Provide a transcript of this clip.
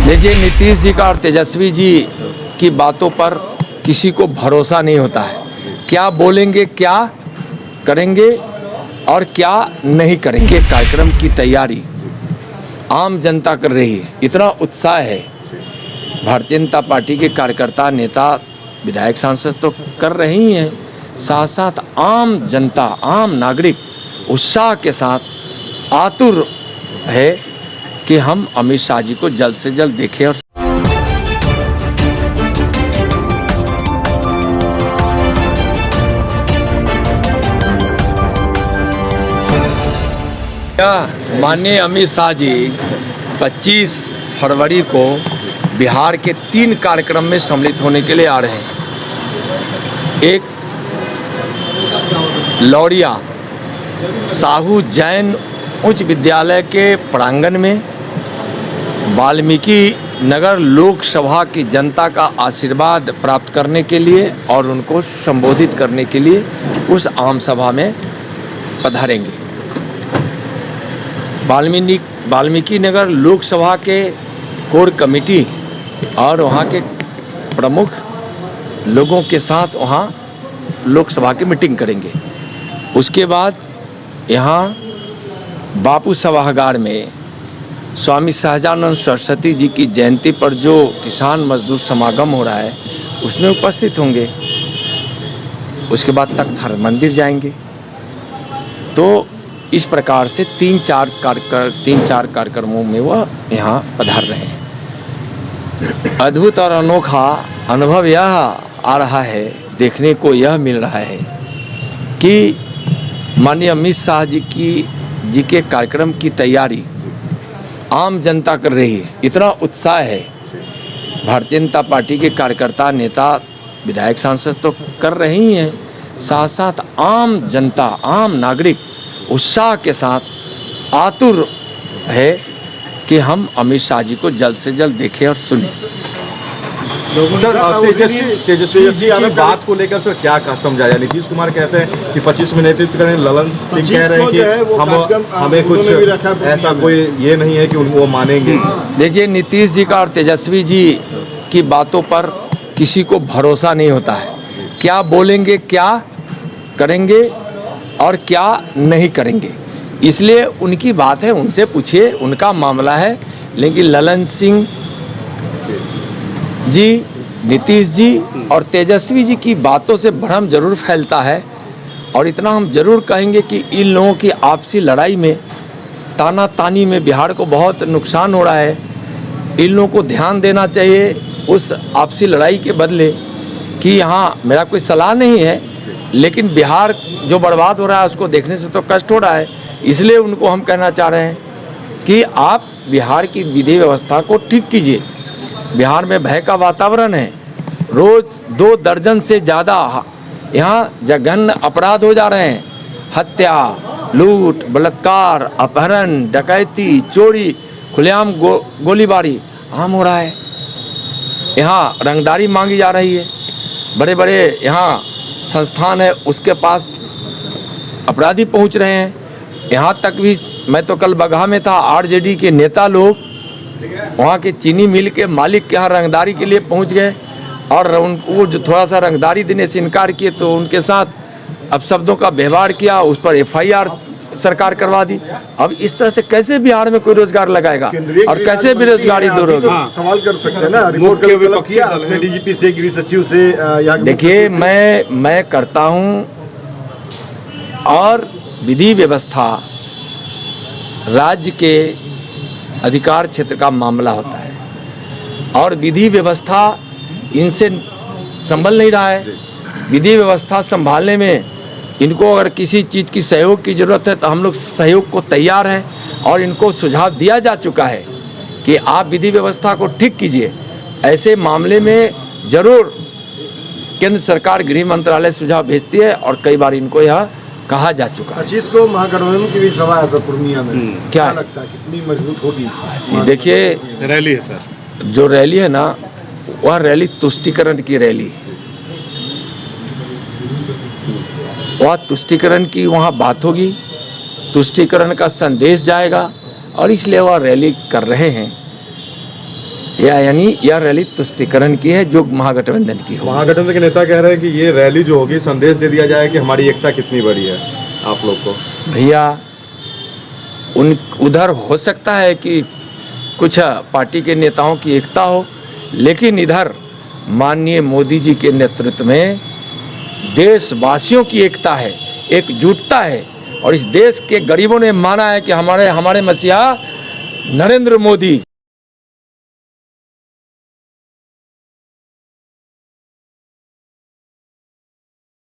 देखिए, नीतीश जी का और तेजस्वी जी की बातों पर किसी को भरोसा नहीं होता है। क्या बोलेंगे, क्या करेंगे और क्या नहीं करेंगे। कार्यक्रम की तैयारी आम जनता कर रही है। इतना उत्साह है, भारतीय जनता पार्टी के कार्यकर्ता, नेता, विधायक, सांसद तो कर रही हैं, साथ साथ आम जनता, आम नागरिक उत्साह के साथ आतुर है कि हम अमित शाह जी को जल्द से जल्द देखें। और माननीय अमित शाह जी 25 फरवरी को बिहार के 3 कार्यक्रम में सम्मिलित होने के लिए आ रहे हैं। एक लौरिया साहू जैन उच्च विद्यालय के प्रांगण में वाल्मीकि नगर लोकसभा की जनता का आशीर्वाद प्राप्त करने के लिए और उनको संबोधित करने के लिए उस आम सभा में पधारेंगे। वाल्मीकि नगर लोकसभा के कोर कमेटी और वहाँ के प्रमुख लोगों के साथ वहाँ लोकसभा की मीटिंग करेंगे। उसके बाद यहाँ बापू सभागार में स्वामी सहजानंद सरस्वती जी की जयंती पर जो किसान मजदूर समागम हो रहा है उसमें उपस्थित होंगे। उसके बाद तख्त हर मंदिर जाएंगे। तो इस प्रकार से 3-4 कार्यक्रमों में वह यहाँ पधार रहे हैं। अद्भुत और अनोखा अनुभव यह आ रहा है, देखने को यह मिल रहा है कि माननीय अमित शाह जी के कार्यक्रम की तैयारी आम जनता कर रही है। इतना उत्साह है, भारतीय जनता पार्टी के कार्यकर्ता, नेता, विधायक, सांसद तो कर रही हैं, साथ साथ आम जनता, आम नागरिक उत्साह के साथ आतुर है कि हम अमित शाह जी को जल्द से जल्द देखें और सुनें। सर, तेजस्वी जी की बात को लेकर सर क्या समझाया? नीतीश कुमार कहते हैं कि 25 में नेतृत्व करें, ललन सिंह कह रहे हैं कि हमें कुछ ऐसा कोई ये नहीं है कि वो मानेंगे। देखिए, नीतीश जी का और तेजस्वी जी की बातों पर किसी को भरोसा नहीं होता है। क्या बोलेंगे, क्या करेंगे और क्या नहीं करेंगे। इसलिए उनकी बात है, उनसे पूछिए, उनका मामला है। लेकिन ललन सिंह जी, नीतीश जी और तेजस्वी जी की बातों से भ्रम जरूर फैलता है। और इतना हम जरूर कहेंगे कि इन लोगों की आपसी लड़ाई में, ताना तानी में बिहार को बहुत नुकसान हो रहा है। इन लोगों को ध्यान देना चाहिए उस आपसी लड़ाई के बदले कि यहाँ मेरा कोई सलाह नहीं है, लेकिन बिहार जो बर्बाद हो रहा है उसको देखने से तो कष्ट हो रहा है। इसलिए उनको हम कहना चाह रहे हैं कि आप बिहार की विधि व्यवस्था को ठीक कीजिए। बिहार में भय का वातावरण है। रोज 2 दर्जन से ज़्यादा यहाँ जघन्य अपराध हो जा रहे हैं। हत्या, लूट, बलात्कार, अपहरण, डकैती, चोरी, खुलेआम गोलीबारी आम हो रहा है। यहाँ रंगदारी मांगी जा रही है। बड़े बड़े यहाँ संस्थान है, उसके पास अपराधी पहुँच रहे हैं। यहाँ तक भी, मैं तो कल बगहा में था, आरजेडी के नेता लोग वहाँ के चीनी मिल के मालिक के यहाँ रंगदारी के लिए पहुँच गए और उनको जो थोड़ा सा रंगदारी देने से इनकार किए तो उनके साथ अपशब्दों का व्यवहार किया, उस पर FIR सरकार करवा दी। अब इस तरह से कैसे बिहार में कोई रोजगार लगाएगा और कैसे बेरोजगारी दूर होगी? सवाल कर सकते हैं ना, DGP से, गृह सचिव से। देखिए, मैं करता हूँ और विधि व्यवस्था राज्य के अधिकार क्षेत्र का मामला होता है और विधि व्यवस्था इनसे संभल नहीं रहा है। विधि व्यवस्था संभालने में इनको अगर किसी चीज़ की सहयोग की ज़रूरत है तो हम लोग सहयोग को तैयार हैं और इनको सुझाव दिया जा चुका है कि आप विधि व्यवस्था को ठीक कीजिए। ऐसे मामले में ज़रूर केंद्र सरकार, गृह मंत्रालय सुझाव भेजती है और कई बार इनको यह कहा जा चुका है। 25 को महागठबंधन की भी सभा है सर पूर्णिया में, क्या लगता है कितनी मजबूत होगी? देखिए, रैली है सर, जो रैली है ना, वह रैली तुष्टीकरण की रैली, वह तुष्टीकरण की वहाँ बात होगी, तुष्टीकरण का संदेश जाएगा और इसलिए वह रैली कर रहे हैं। यानी यह रैली तुष्टिकरण की है जो महागठबंधन की हो। महागठबंधन के नेता कह रहे हैं कि ये रैली जो होगी संदेश दे दिया जाए कि हमारी एकता कितनी बड़ी है आप लोग को। भैया उधर हो सकता है कि कुछ पार्टी के नेताओं की एकता हो, लेकिन इधर माननीय मोदी जी के नेतृत्व में देशवासियों की एकता है, एकजुटता है, और इस देश के गरीबों ने माना है कि हमारे मसीहा नरेंद्र मोदी